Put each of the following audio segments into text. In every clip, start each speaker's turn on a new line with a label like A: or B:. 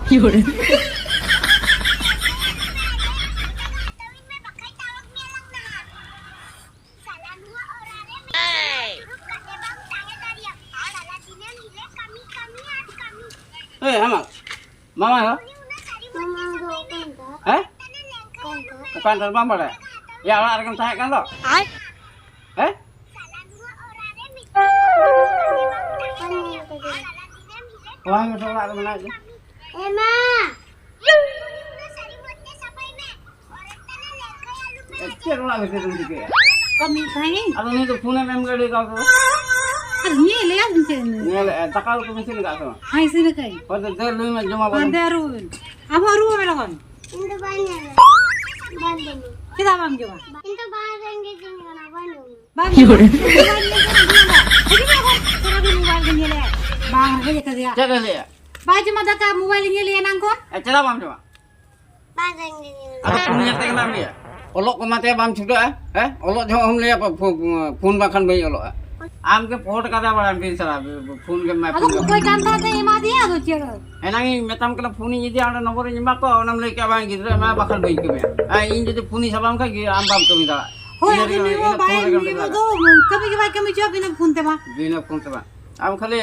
A: Yaudah.
B: Amak, mama ya? Bukan dari mama deh. Ya, orang akan tanya kan lo? Wah, nggak salah temen aja.
C: Emma.
B: Kira lah bisa tuh juga.
C: Kami tanya.
B: Atau nih tuh punya member di kau tuh.
C: Ini lihat mencari.
B: Nih, takal tuh mesin nggak tuh.
C: Hai sini kai.
B: Pada der lu mah cuma pada.
C: Pandarun. Apa ruang melakukan?
D: Itu banyak. Bandung.
C: Kita bang coba.
D: Itu banyak gitu dengan Bandung.
C: Bang.
A: Yaudah.
C: Jadi apa? Cara di mobile ini lihat. Bang aja kerja.
B: Cek kali ya.
C: Baju mata ka mobile ini lihat nangkon.
B: Cerita bang coba.
D: Banyak gitu.
B: Ada punya tekan dia. Olok kematian bang sudah olok jangan om lihat phone bahkan bayi olok. Am ke phone कदा बड़ा pin सला phone के मैं
C: Aku koi kanta te ema dia tu cero.
B: एनांगी मेतम के phone यदि आना number Nima को नम ले के बांग गिद्रे मैं बखल बई के इन जदि फोन सबम का कि आम बाम कमी दा
C: Hoi aku ni wo bai ni wo do kami coba bina phone te ma.
B: बिना फोन तबा am खाली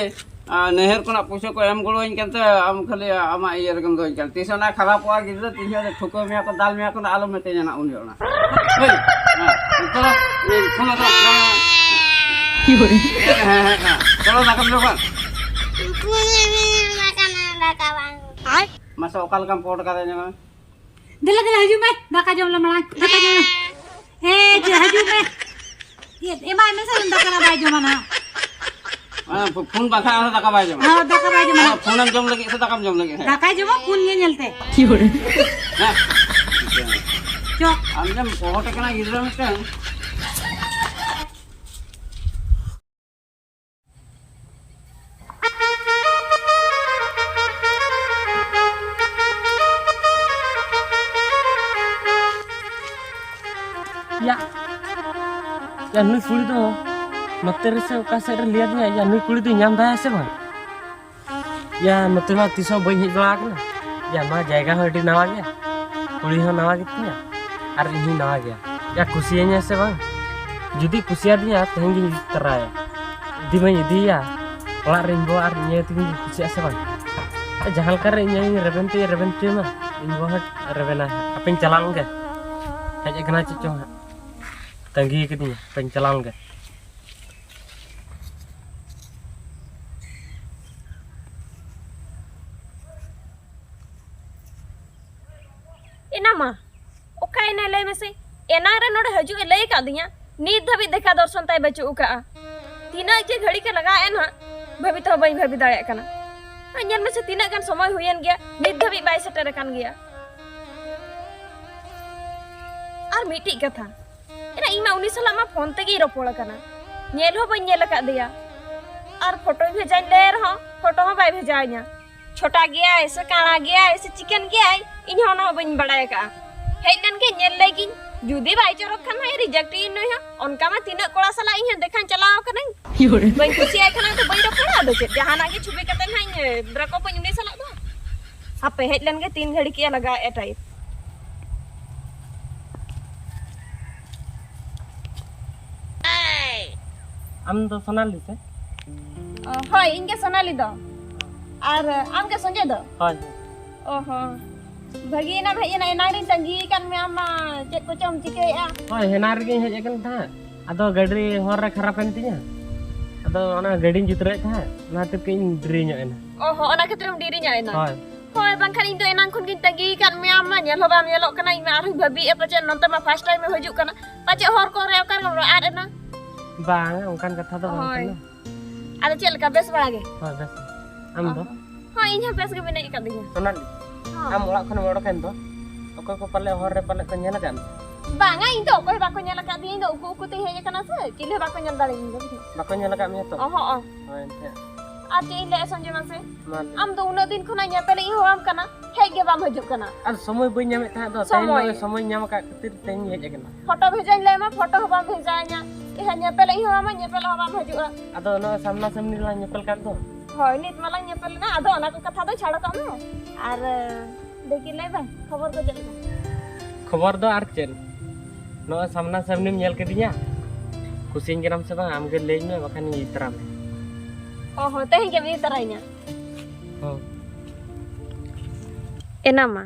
B: नहर कोना पूछो को एम गोलो इन केते am खाली आमा ये रकम दो चल तिसना खराब हुआ गिद्रे तिसे ठुको में को दाल में को आलू में ते जना उन जोना तो फोन तो
A: Yaudah.
B: चलो nakam लोग
D: Makanan ada kawan.
B: masa okal kan pot katanya
C: Dila haju me. Daka jom la malang. Daka jom. Haju me. Ye ema sa daka na baju mana.
B: Phone बाखा taka बाजे
C: Ha daka baju mana.
B: Phone हम जम लगे से taka जम लगे
C: Daka jom phone ye nyelte.
A: Yaudah.
C: Cok.
B: हम जब बहुत कना गिद्रे में
E: Ya nui kuli tu, noter se kasar lihatnya ya nui kuli tu nyam dah se bang. Ya noter mah tiso boy hit belak na. Ya mah jaga hodi nawa gaya, kuli ho nawa gitu ya. Ar ini nawa gaya. Ya kusianya se bang. Jadi kusia dia tinggi teraya. Di mana dia? Olah rimbo arnya tinggi kusia se bang. Jahal kar ini rebenti mah. Ini banget rebena. Apa yang jalan ke? Kayak kena cicong. Tanggi ke dia, pencelang ke.
F: Inama, oka ina lay mese. Enang re node haju lay ka diya. Need dhabi dekha darshan tay bachu uka. Tina ke घड़ी के लगाए ना भाभी तो भाई भाभी दाड़े kana. Anyan mese tina kan समय हुयन गया. Need dhabi बाई सेटर kan गया. Ar miti katha. Ina ima uni sala ma phone te gi ropol kana nyel ho ban nyel ka diya ar photo bhejain le rho photo ho bai bhejanya छोटा गया ऐसे काला गया ऐसे chicken गया इन होना बन बड़ा का हेलन के nyel lagi judi bai chorok kan hai reject in no ha onka ma tina kola sala in dekhan chalao kana
A: Yaudah.
F: ban kusi ai kana to bai ropol ado che jahana ke chubi katen hai drako pan uni sala do ape helan ke 3 घड़ी किया लगा ए type
E: Am tu sonali se?
F: হয় ইনকে সোনালি দ আর আমকে সঞ্জয় দ
E: Hoi.
F: ओहो भगीना भैया नारी तंगी kan me ama cek ko chom cikeya
E: Hoi, henar ge hej kan tha. Ado gadi hor re kharap kan tinya. Ado ona gadi jutre tha. Na tip ke indri nya ena.
F: oho ona ketrum dirinya ena
E: Hoi.
F: hoy bangkhan indo enang khon kin tagi kan me ama nyel hoba nyelok kana ima aru babi apa cek nonton ma first time me hojuk kana pace hor ko rew kan ro ad ena
E: Bang, ongkan kata tu bang.
F: hoy ada cek leka bes balage
E: Hoi, bes. Am tu.
F: hoy inya bes ke bene ikadinya
E: Sonali. Am ulak kan modok kan tu. Oko ko pale hor re pale kan nyala kan.
F: banga indo ko ba ko nyela ka di indo uku uku te heja kana se kile ba ko nyel dali indo
E: Bako nyala kan tu.
F: oho oh
E: Hoi, ente.
F: ate ile sanjay mase
E: Mal.
F: am do una din khona nya pele iho am kana hege bam hojuk kana
E: Ar somoy boi nyam tha do.
F: Somoy.
E: Tay somoy nyam ka katir tay hej kan.
F: foto bhejain le ma foto hobam bhejanya ihanya pele iho ma nya pele hobam hojuk
E: Ado no samna samni la nyepel kan tu.
F: होय नित माला नेपलना आदो अना को कथा दो छाड़ का में और देखि ले बा खबर को चल
E: खबर दो आर चेन नो सामना सामने नेल कदिया कुसिन गराम से बांग आम के लेज में बखान इतरा में
F: ओहो तेहि के भी तरैया
E: हो
F: एनामा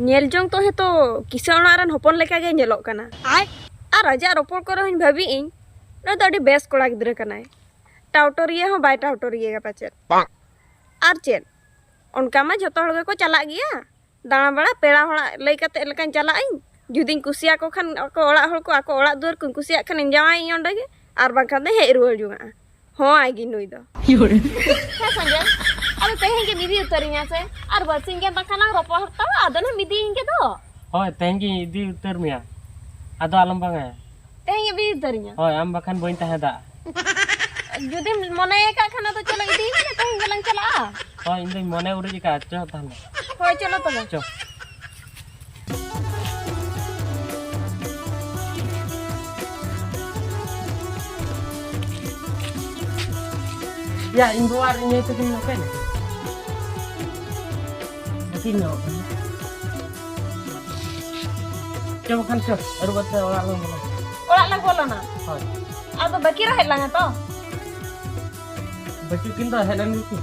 F: नेल जोंग तो हेतो किसोना रन होपन लेका गे नेलोक कना आर राजा रोपड़ को रहिन भाबी इन न तो अडी बेस कोड़ा गिद्र कनाय टाउटोरिया हो बाय टाउटोरिया का पाचे आर चेन उनका मा जतो हड़ को चला गया दाना बड़ा पेड़ा हड़ा लई कते लेकान चला इन जुदिन कुसिया को खान को ओड़ा हड़ को आको ओड़ा दुर को कुसिया खान जावाई ओंडे गे आर बांखा दे हे रुवार जुगा हो आगी नुई दो
A: Fiore.
F: हे संजय अब तेहे के बिदी उतरिया से आर बसिंग के बखाना रोपड़ हड़ता आदन बिदी इनके दो
E: होय तेंगी इदी उतर मिया आदो आलम बांगा
F: तेहे के बिदी उतरिया
E: होय आम बखान बइन ताहे दा
F: जुदी मने का खाना तो चला इदी ने तेहे गलंग चला
E: होय इन दो मने उड़ी का चो ताले
F: होय चलो तबे
E: चो ya in luar ini itu kan oke nih mungkin no coba kan coba baru buat orang
F: lang bola na
E: hoy
F: ado baki rahet lang to
E: bajukin tuh helan itu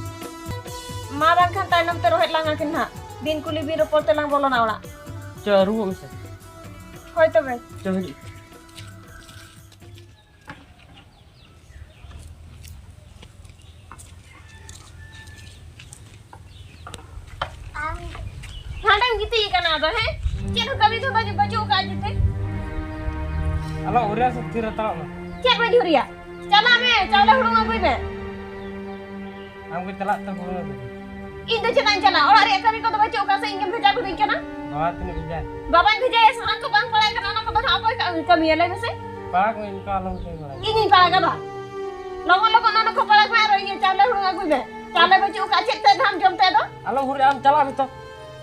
F: marang kan tanam te rohet lang akin ha din kuli bi ropor te lang bola na ola
E: coba ruang bisa
F: hoy to be
E: coba
F: hadang gitu ikan ado he cek kali tu baju baju ka jite
E: ala udah setir tahu lah
F: cek baju ria cala me cala hudung aku be
E: aku celak tuh
F: itu cekan cala ola ria kami ko baju ka se ingin bheja ko dikena
E: bawa tuh bisa
F: baba bheja saran ko bang pala kana ko bang apa kami ele se
E: pak ini kalau saya malah
F: ini pala ka ba longo longo nana ko pala ma ro ini cala hudung aku be cala baju ka cek te dham jom te do
E: ala udah am celak itu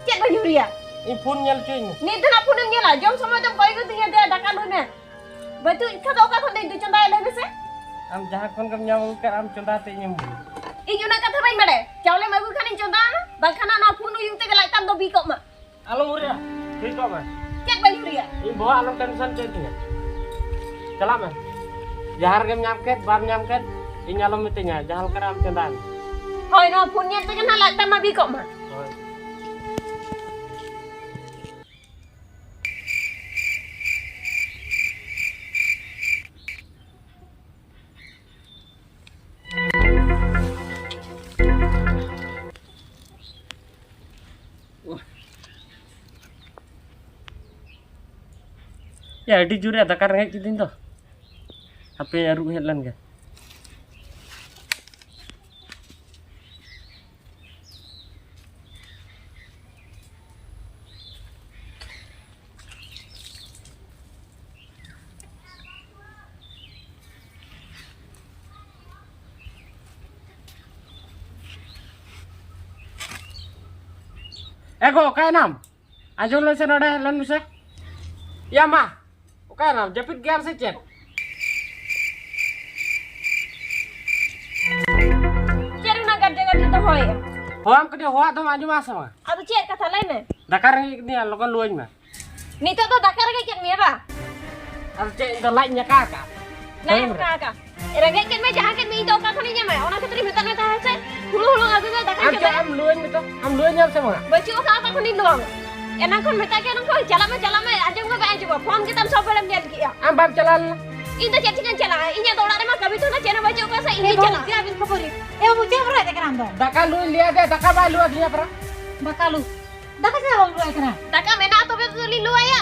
F: cek baju ria
E: ini pun nyel cuy
F: ni tu nak punang nyala jom sama jom koi ko tinggal dia dakan lu ne batu kata ka khon dei chonda ele se
E: am jahat kon kam nyawa kan am conda te nyem
F: i juna kata bain bade chawle magu khanin chonda bakhana na phunu yung te galai tam do bi ko ma
E: ala udah ठीक है मैं
F: cek baju ria
E: ini bawa alam tension ceknya celak man jahar game nyamket bar nyamket ini alam mitinya jahal keram cendang
F: hoi no punya te kan hala tam bi ko ma
E: ya di juri ada karena gitu tuh HP aru headline ga ego kayak nam ajo lo se nada headline bisa ya mah oke nam japit gear se cek
F: cek na gadde gadde to hoi
E: hoam ke dia hoa tuh maju masa mah
F: adu cek kata lain ne
E: dakar ini lo kan luan mah
F: ni to dakar ga cek me ba
E: ada cek itu lainnya kakak
F: lain ka era ga cek me jahan ke me to ka khani nya me ona ke tri metan ta se hulu hulu agu ga dakar
E: am cek am luan nyam sama
F: baju ka ka khani luang enak kon meta ke nang ko chala me ajeng ga ba ajeng phone kita सब बड़े nail किया
E: am bab jalan
F: itu cek cikan chala inya to ora ma kabi to na chena baju ka sa ini chala
C: dia habis khobori e muche bra de kan ando
E: dakar luan lihat deh dakar ba luan dia pernah
C: bakalu daka se bom ro ekra
F: taka mena to be to li lu aya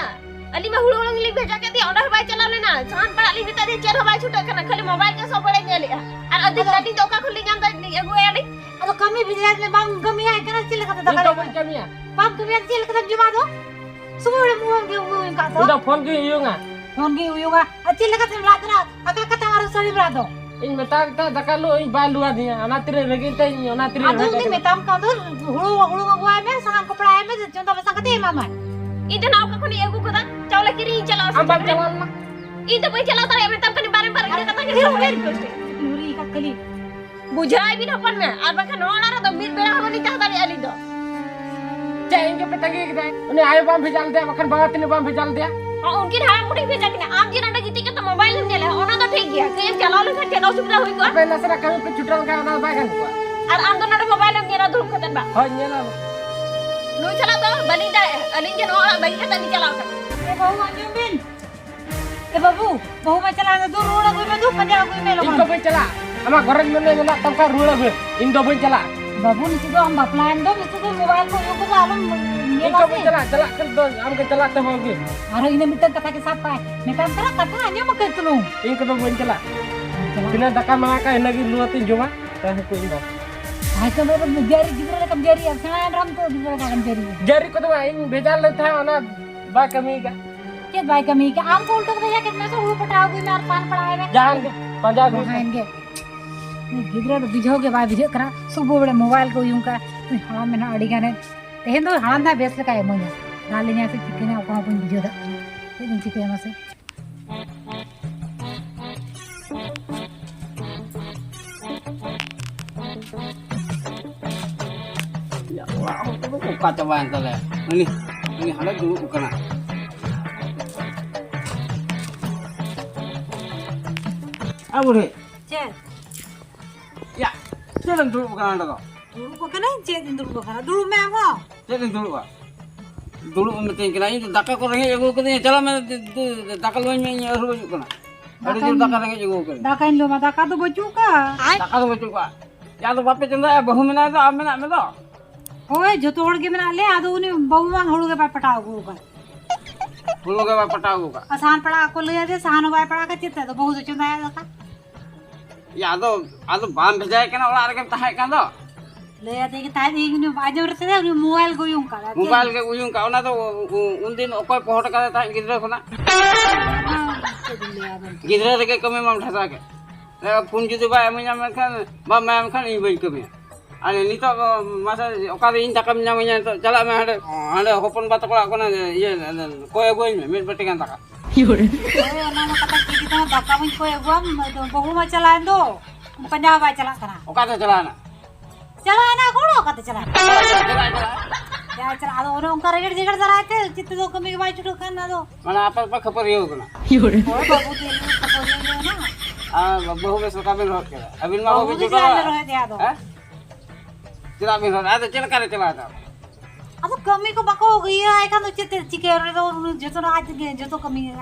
F: ali ma hulu hulu li beja ke ti order ba chala le na san para li bita de cher ba chuta kana khali mobile ke सब बड़े nail ar adik lati to ka khuli jam da egu ali
C: ado kami bijaz le bam gami ay kana chile kata
E: itu
C: daka
E: macam ya
C: bam gami ay chile kata juma do sumure muang ge muang ka to
E: udah phone ke iyo nggak
C: phone ge uyuga achile kata ladra aka kata maru sari brado
E: in meta kita dakar lu in ba luan dia anak tiri lagi teh anak tiri
C: adu ni metam ka do hulu hulu ngwa ay me sangan kopra ay me jonta basang kate mama
F: itu na ka khani egu ko da chawle kiri chala
E: am bab jalan mah
F: itu pai chala ta me tam kani bare bare kata ke
C: yuri ka kali
F: बुझाई बिन हपन में और बाखा नोना रे तो मिट बेड़ा हबनी चाह दाड़ी आली दो
E: चाहे इनके पे तगी के उन्हें आए बम भेजल दे बखन बाबा तिने बम भेजल दे
F: और उनकी हां मुठी भेजा कि आम जी नाटा गीती के तो मोबाइल हम चले ओना तो ठीक गया के चला ले के नो सुविधा होई को
E: पहले से कहीं पे छुटल का ना बागन को
F: और आम तो नाटा मोबाइल हम गेना धुर खतन बा
E: हां नेला
F: नु चला तो बलिंग दा अलिंग के नोना बई के तनी चलाओ
C: ए बहू अंजुम बिन ए बाबू बहू में चला दो रोड़ा कोई में दो पंजा कोई में
E: इनको पे चला हमारा घर में ने ना तब का रूल है इन दो पे चला
C: बाबू नीचे दो हम बपलान दो नीचे दो मोबाइल को यो को आलम
E: इनको पे चला चला कर दो हम के चला तब होगी
C: अरे इने मिटन कथा के साथ पाए मैं काम करा कथा आने मके तुनु
E: इनको तो पे चला बिना दका मना का लगी लुआती जुमा कहे कोई ना
C: हाय तो मेरे जारी गिदरे कम जारी अब सना राम तो गिदरे का कम जारी
E: जारी को तो इन भेजा लेता है ना बा कमी का
C: के भाई कमी के आम को उल्टा भैया के मैं तो उड़ पटाओ कोई मार पान पड़ाए
E: जान के पंजाब
C: खाएंगे गिदरे तो बिझोगे भाई बिझे करा सुबह बड़े मोबाइल को यूं का हां में ना अड़ी गाने तेहन तो हां दा बेस का है मोया नाले ने से चिकने को अपन बिझो दा ये दिन चिके हम से
B: Ya Allah, aku tuh kata bantal ya. Ini ada dulu kena. Abu deh.
C: चे
B: Ya, jangan dulu kena ada kok.
C: दुरु को कना चे दिन दुरु को कना दुरु में हो
B: Jangan dulu pak. Dulu memeting kena ini daka ko rangi aku kena chala me daka lo ini harus kena. Ada juga daka rangi juga kena.
C: दाका इन लो मा दाका तो बचू का
B: Daka tuh betul pak. Ya tuh bapak cendera bahu mana itu amena amena.
C: ओए जो तोड़ के बना ले आदो ने बहुमान होड़ के पटाओ गुरु का
B: Dulu ke bapak tahu kak.
C: आसान पड़ा को ले दे सहानो बाय पड़ा का चित्त तो बहुत चंदा है दाका
B: Ya aduh bam bejai kena olah arkan tahai kan tuh.
C: ले आते के ताई दी ने बाजो रते ने मोबाइल को यूं का
B: Mobile ke uyung kau na tuh undin okoy pohon kata tahai gidra kena. Gidra reke kami mam dhasa ke. Lewat phone jutu ba emi nyam kan ba mam kan ini baik kami. Ane nito masa okar ini takam nyamanya itu cala me ada hopon batok lah kena iya koy agoy me mir betikan taka.
A: Yore.
C: ओए ना ना कता की तो दाका में को एगो बहु में चला दो पंजाब बाय चला करा
B: Okar tuh cala na.
C: चला ना कोड़ो कते चला
B: Cala.
C: या चला आदो ओने उनका रेगड़ जिगड़ जराते चित्त दो कमी के बाय छुटो kan आदो
B: Mana apa khabar yo kena.
A: Yore.
C: ओए बाबू तेल खबर ले ना
B: Ah bahu besok kami roh kena. Abin mah
C: बहु
B: hobi
C: भी
B: juga.
C: चला रहे थे आदो
B: Eh? Cila abin roh. Ada cila kare cila ada.
C: आदो कमी को बको हो गई है kan तो चित्त चिके रे तो जो तो आज जो तो कमी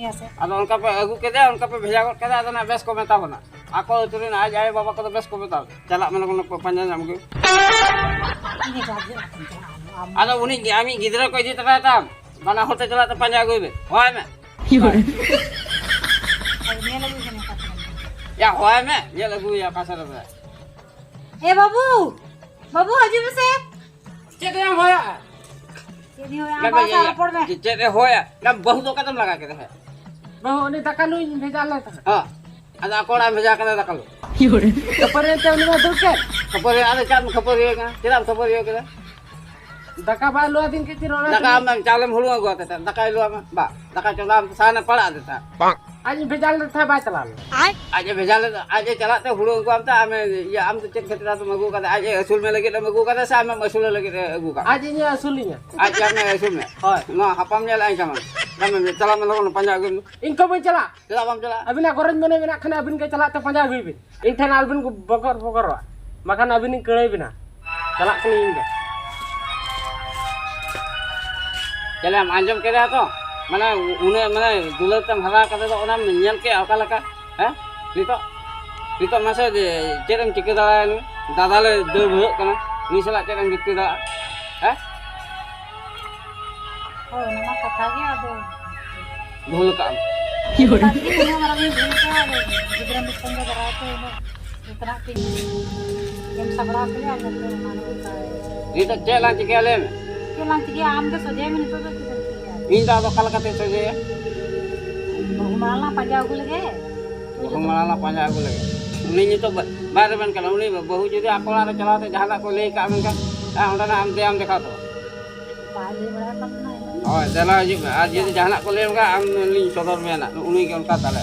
C: आसे
B: Ada उनका पे अगु के दे उनका पे भेजा कर दे ada na best ko meta bana. Ako turin aja ay baba ko best ko meta. Cala mana ko panjang jam ko.
C: ini जाजे
B: Ada unik ami gidra ko di tara tam. Mana hote cala ta panjang go be. Hoy me.
A: Yore.
C: ये लगी ने पता
B: Ya hoy me. Ye lagu ya kasar be.
C: ए बाबू बाबू हजू में से
B: Cek yang hoya.
C: ये नहीं हो यहां बाहर पड़ में
B: Cek hoya. Kam bahu to kadam laga ke de.
E: बहु ने दका नु भेजा लेता
B: Ha. Ada ako na भेजा kada dakalo.
A: Yore.
E: कपरे ते उन्हें दूर के
B: Khapar ada cam khapar ye ka. Cila khapar ye ke.
E: दका बा लो दिन के तिरोना
B: Daka am calem hulu go ta. Daka lu ama. Ba. Daka cholam sana pala ta.
E: आज भेजा लेता बा चला
B: Aja bejal aja cala te hulu ko am ta ame ya am tu cek ketra tu magu kata aja asul me lagi magu kata sa am asul lagi agu ka.
E: आज ini असुलिnya
B: Aja me asul me. Hoy, no hapam nya lai sama. Kami cala me lawan panjang gun.
E: इनको भी चला
B: Cala bam cala.
E: अबिना गरज मने बिना खाना अबिन के चला तो पंजाब भी इंठन अबिन को बकर बकर मकान अबिन कड़े बिना चला कनी इंगे
B: Cala am anjam kira to. Mana une mana dulur tam hara kata to ona nyel ke akal ka. Eh? Dito masa de cerang cike da ni. Dada le dur bhuk kana. Ni sala cerang gitu da. Eh?
C: ओ नमा कथा गया दो
B: Dulu ka.
A: Yore.
C: तंगी ने हमारा भी भेज के जिगरा में संग कराते हैं इतना कि हम सबरा के आ जाते हैं मानो का
B: Dito cela cike ale me.
C: के लांच के आम के सजे में तो
B: Minta to kala kata saja ya.
C: बहु माला पंजाब को लगे
B: Kemana panjang aku lagi. Ini itu baru kan kalau ini bahu jadi aku lara cala te jahala ko le ka men ka. Ah onda na am dekha to.
C: बाजे बड़ा करना है
B: Oh, jala आज jadi jahala ko le ka am ni sodor me na. Uni ke unka tala.